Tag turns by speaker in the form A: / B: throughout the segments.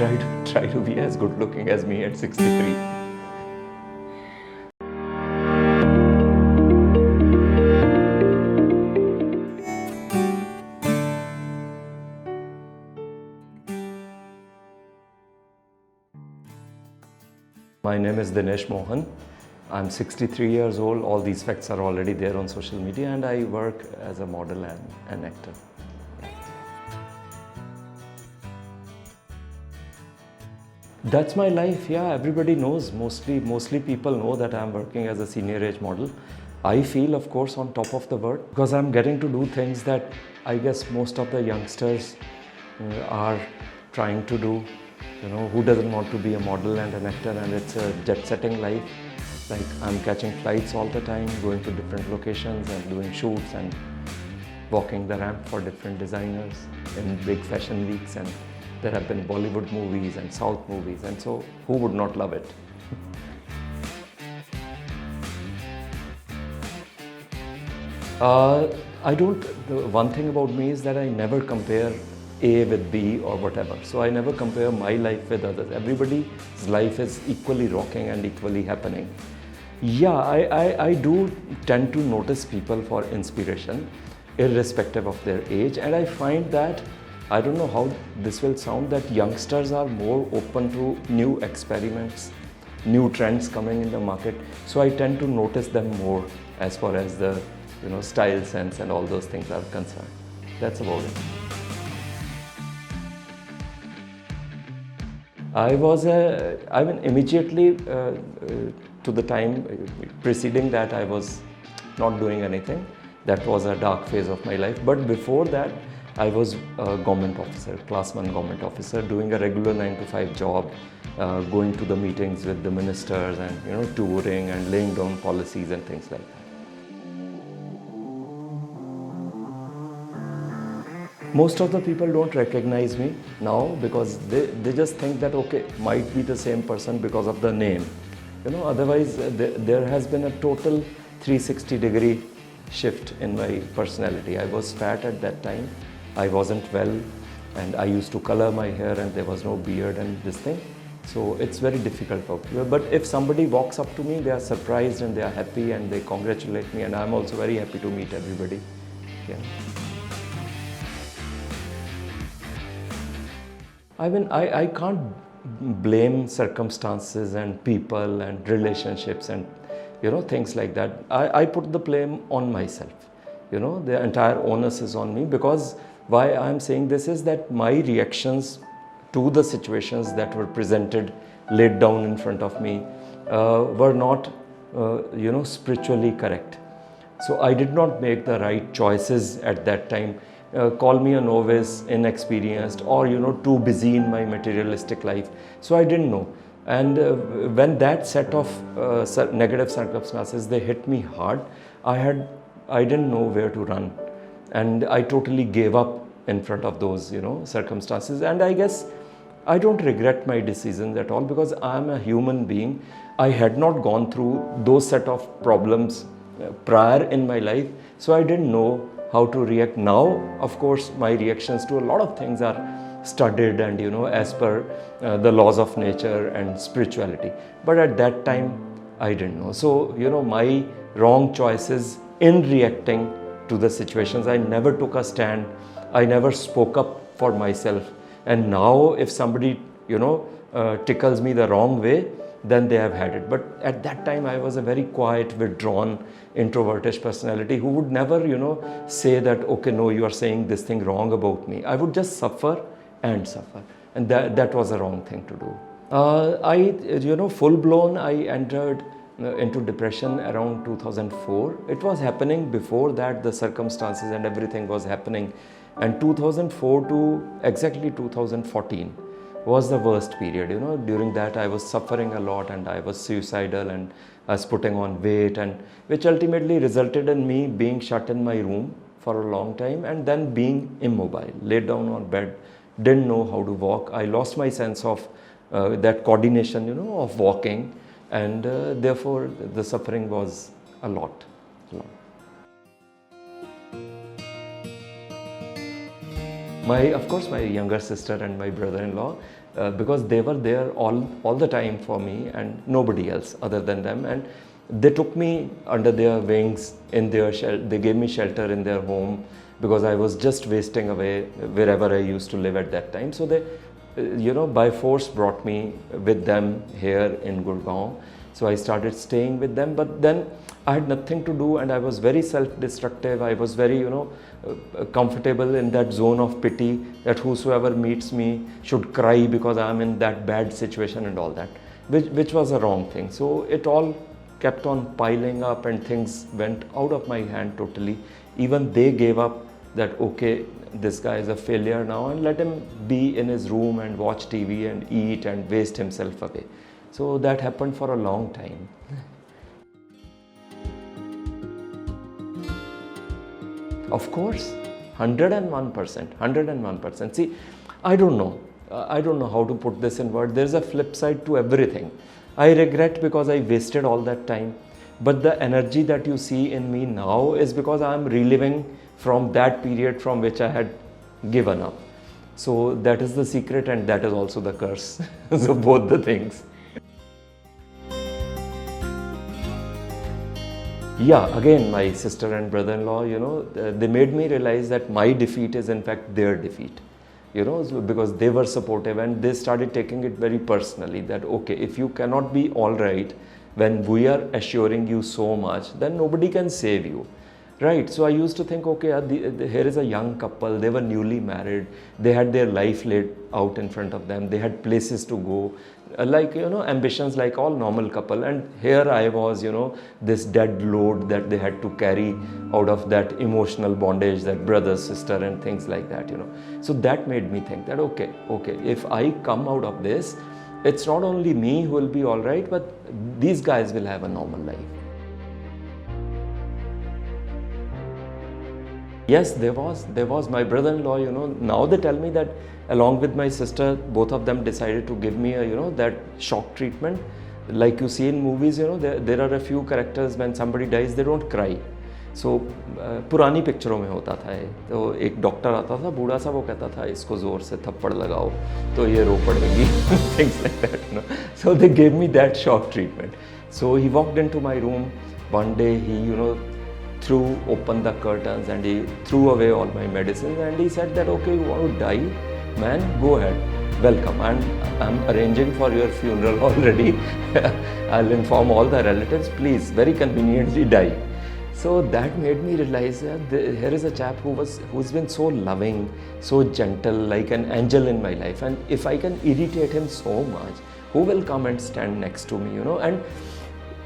A: Try to be as good looking as me at 63. My name is Dinesh Mohan. I'm 63 years old. All these facts are already there on social media, and I work as a model and an actor. That's my life. Yeah, everybody knows. Mostly people know that I'm working as a senior age model. I feel, of course, on top of the world because I'm getting to do things that I guess most of the youngsters are trying to do. You know, who doesn't want to be a model and an actor? And it's a jet-setting life. Like, I'm catching flights all the time, going to different locations and doing shoots and walking the ramp for different designers in big fashion weeks. And there have been Bollywood movies and South movies, and so who would not love it? The one thing about me is that I never compare A with B or whatever. So I never compare my life with others. Everybody's life is equally rocking and equally happening. Yeah, I do tend to notice people for inspiration, irrespective of their age. And I find that, I don't know how this will sound, that youngsters are more open to new experiments, new trends coming in the market. So I tend to notice them more as far as the style sense and all those things are concerned. That's about it. Immediately to the time preceding that, I was not doing anything. That was a dark phase of my life. But before that, I was a government officer, class 1 government officer, doing a regular 9 to 5 job, going to the meetings with the ministers and touring and laying down policies and things like that. Most of the people don't recognize me now because they just think that, okay, might be the same person because of the name. Otherwise there has been a total 360-degree shift in my personality. I was fat at that time, I wasn't well, and I used to color my hair and there was no beard and this thing. So it's very difficult for people. But if somebody walks up to me, they are surprised and they are happy and they congratulate me, and I'm also very happy to meet everybody. Yeah. I can't blame circumstances and people and relationships and things like that. I put the blame on myself. The entire onus is on me, because why I'm saying this is that my reactions to the situations that were presented, laid down in front of me, were not spiritually correct. So I did not make the right choices at that time. Call me a novice, inexperienced, or too busy in my materialistic life. So I didn't know. And when that set of negative circumstances, they hit me hard, I didn't know where to run, and I totally gave up in front of those circumstances. And I guess I don't regret my decisions at all, because I'm a human being. I had not gone through those set of problems prior in my life, so I didn't know how to react. Now, of course, my reactions to a lot of things are studied and as per the laws of nature and spirituality. But at that time, I didn't know. So my wrong choices in reacting to the situations, I never took a stand. I never spoke up for myself. And now, if somebody tickles me the wrong way, then they have had it. But at that time, I was a very quiet, withdrawn, introvertish personality who would never, say that, okay, no, you are saying this thing wrong about me. I would just suffer and suffer. And that was a wrong thing to do. Full blown, I entered into depression around 2004. It was happening before that, the circumstances and everything was happening. And 2004 to exactly 2014. Was the worst period. During that I was suffering a lot, and I was suicidal, and I was putting on weight, and which ultimately resulted in me being shut in my room for a long time, and then being immobile, laid down on bed, didn't know how to walk. I lost my sense of that coordination, of walking, and therefore the suffering was a lot. Of course, my younger sister and my brother-in-law, because they were there all the time for me and nobody else other than them. And they took me under their wings, in their they gave me shelter in their home, because I was just wasting away wherever I used to live at that time. So they, by force brought me with them here in Gurgaon. So I started staying with them, but then I had nothing to do and I was very self-destructive. I was very, comfortable in that zone of pity, that whosoever meets me should cry because I am in that bad situation and all that, which was a wrong thing. So it all kept on piling up and things went out of my hand totally. Even they gave up that, okay, this guy is a failure now, and let him be in his room and watch TV and eat and waste himself away. So that happened for a long time. Of course, 101%, 101%. See, I don't know how to put this in words. There's a flip side to everything. I regret because I wasted all that time. But the energy that you see in me now is because I'm reliving from that period from which I had given up. So that is the secret, and that is also the curse. So both the things. Yeah, again, my sister and brother-in-law, they made me realize that my defeat is in fact their defeat. Because they were supportive and they started taking it very personally, that okay, if you cannot be all right when we are assuring you so much, then nobody can save you. Right, so I used to think, okay, here is a young couple, they were newly married, they had their life laid out in front of them, they had places to go, ambitions like all normal couple, and here I was, this dead load that they had to carry out of that emotional bondage, that brother, sister and things like that, So that made me think that, okay, if I come out of this, it's not only me who will be all right, but these guys will have a normal life. Yes, there was my brother-in-law, now they tell me that along with my sister, both of them decided to give me a, that shock treatment. Like you see in movies, there are a few characters, when somebody dies, they don't cry. So, पुरानी पिक्चरों में होता था, तो एक doctor आता था, बूढ़ा सा, वो कहता था, इसको ज़ोर से थप्पड़ लगाओ, तो ये रो पड़ेगी, things like that, So they gave me that shock treatment. So he walked into my room one day, he, threw open the curtains and he threw away all my medicines and he said that, okay, you want to die, man, go ahead, welcome, and I'm arranging for your funeral already. I'll inform all the relatives, please, very conveniently die. So that made me realize that here is a chap who's been so loving, so gentle, like an angel in my life, and if I can irritate him so much, who will come and stand next to me, And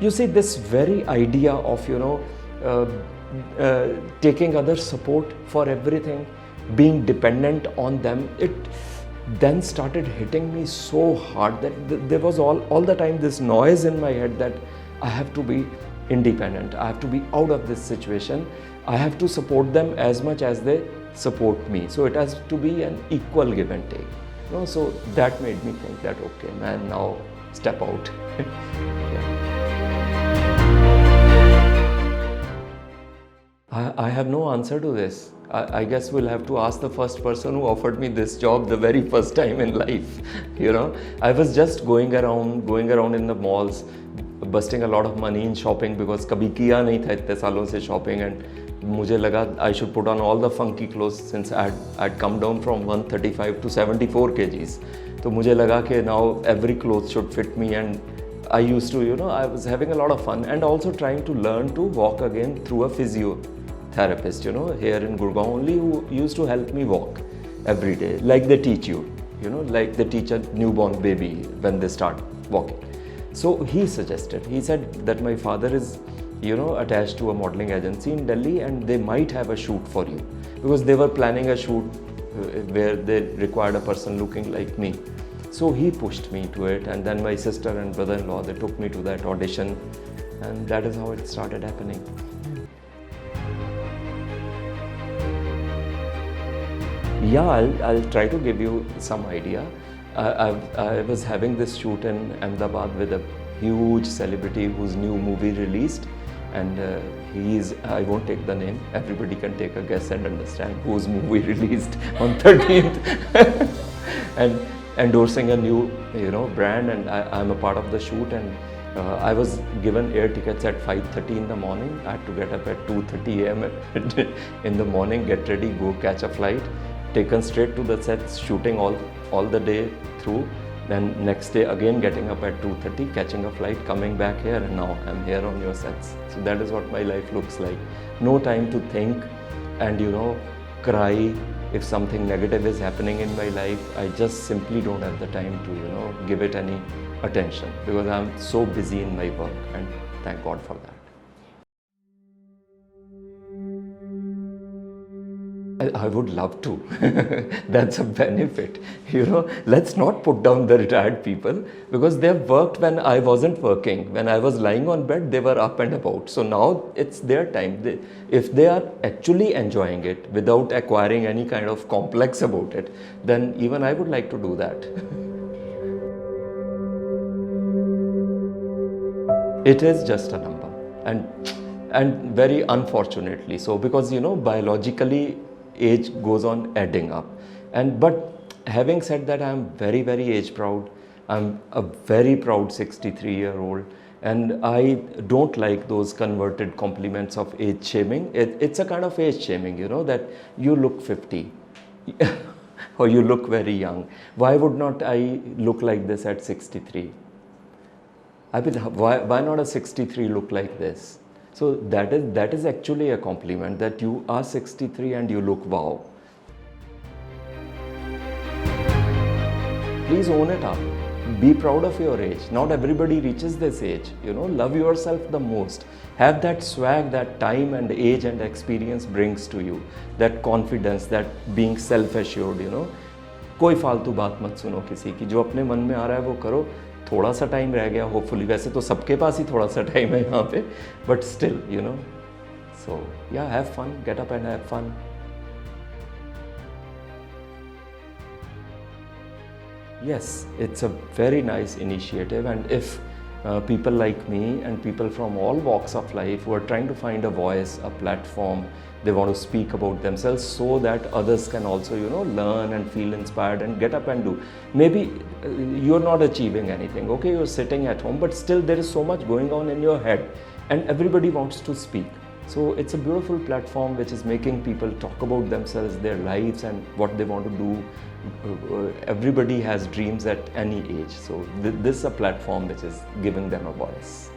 A: you see, this very idea of, taking others' support for everything, being dependent on them, it then started hitting me so hard that there was all the time this noise in my head that I have to be independent, I have to be out of this situation, I have to support them as much as they support me. So it has to be an equal give and take. So that made me think that, okay, man, now step out. Yeah. I have no answer to this. I guess we'll have to ask the first person who offered me this job the very first time in life. I was just going around in the malls, busting a lot of money in shopping because kabhi kiya nahi tha itne saalon se shopping, and mujhe laga I should put on all the funky clothes since I'd come down from 135 to 74 kgs. So mujhe laga ke now every cloth should fit me, and I used to, I was having a lot of fun and also trying to learn to walk again through a physiotherapist, here in Gurgaon only, who used to help me walk every day, like they teach you, like they teach a newborn baby when they start walking. So he said that my father is, attached to a modeling agency in Delhi and they might have a shoot for you, because they were planning a shoot where they required a person looking like me. So he pushed me to it, and then my sister and brother-in-law, they took me to that audition, and that is how it started happening. Yeah, I'll try to give you some idea. I was having this shoot in Ahmedabad with a huge celebrity whose new movie released, and I won't take the name, everybody can take a guess and understand whose movie released on 13th. And endorsing a new, brand, and I'm a part of the shoot, and I was given air tickets at 5:30 in the morning. I had to get up at 2:30 a.m. in the morning, get ready, go catch a flight, taken straight to the sets, shooting all the day through. Then next day again getting up at 2:30, catching a flight, coming back here, and now I'm here on your sets. So that is what my life looks like. No time to think and cry if something negative is happening in my life. I just simply don't have the time to give it any attention because I'm so busy in my work, and thank God for that. I would love to. That's a benefit. Let's not put down the retired people because they've worked when I wasn't working. When I was lying on bed, they were up and about. So now it's their time. If they are actually enjoying it without acquiring any kind of complex about it, then even I would like to do that. It is just a number, and very unfortunately so, because biologically age goes on adding up. But having said that, I'm very, very age proud. I'm a very proud 63-year-old, and I don't like those converted compliments of age shaming. It's a kind of age shaming, that you look 50 or you look very young. Why would not I look like this at 63? I mean, why not a 63 look like this? So that is actually a compliment, that you are 63 and you look wow. Please own it up. Be proud of your age. Not everybody reaches this age. Love yourself the most. Have that swag that time and age and experience brings to you. That confidence, that being self-assured, कोई फालतू बात मत सुनो किसी की. जो अपने मन में आ रहा है वो करो. थोड़ा सा टाइम रह गया होपफुली, वैसे तो सबके पास ही थोड़ा सा टाइम है यहाँ पे, but still so yeah, have fun, get up and have fun. Yes, it's a very nice initiative, and if people like me and people from all walks of life who are trying to find a voice, a platform, they want to speak about themselves so that others can also learn and feel inspired and get up and do. Maybe you're not achieving anything, okay, you're sitting at home, but still there is so much going on in your head and everybody wants to speak. So it's a beautiful platform which is making people talk about themselves, their lives and what they want to do. Everybody has dreams at any age, so this is a platform which is giving them a voice.